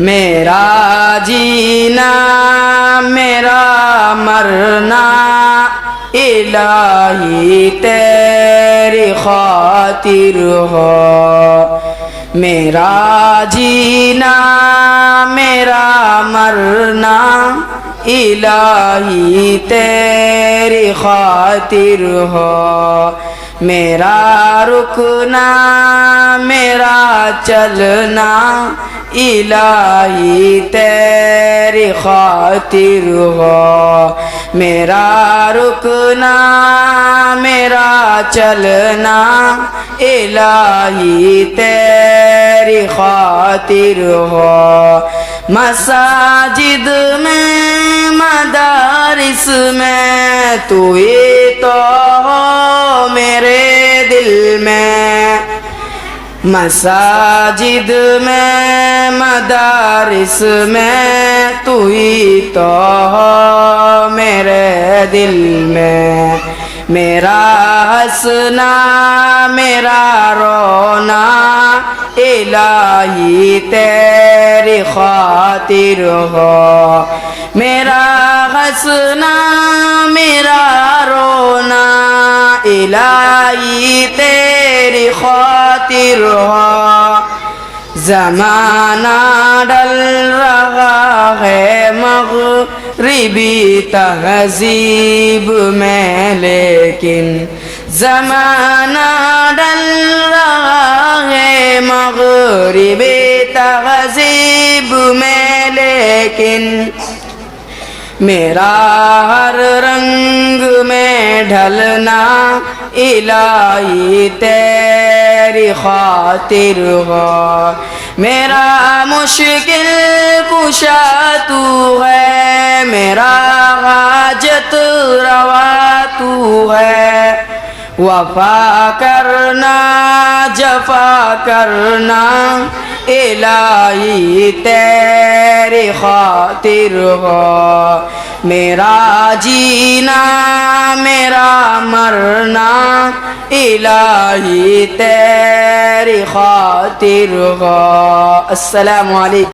मेरा जीना मेरा मरना इलाही तेरी खातिर हो। मेरा जीना मेरा मरना इलाही तेरी खातिर हो। मेरा रुकना मेरा चलना इलाही तेरी खातिर हो। मेरा रुकना मेरा चलना इलाही तेरी खातिर हो। मसाजिद में मदारिस में तू ही तो हो मेरे दिल में। मसाजिद में मदारिस में तू ही तो हो मेरे दिल में। मेरा हंसना मेरा रोना इलाही तेरी खातिर हो। मेरा हंसना मेरा रोना इलाही तेरी खातिर हो। ज़माना डल रहा है मग़रिबी तहज़ीब में, लेकिन ज़माना डल रहा है मग़रिबी तहज़ीब में, लेकिन मेरा हर रंग में ढलना इलाही तेरी खातिर हो। मेरा मुश्किल कुशा तू है, मेरा हाजत रवा तू है। वफा करना जफा करना इलाही तेरी खातिर हो। मेरा जीना मेरा मरना इलाही तेरी खातिर हो। अस्सलामु अलैकुम।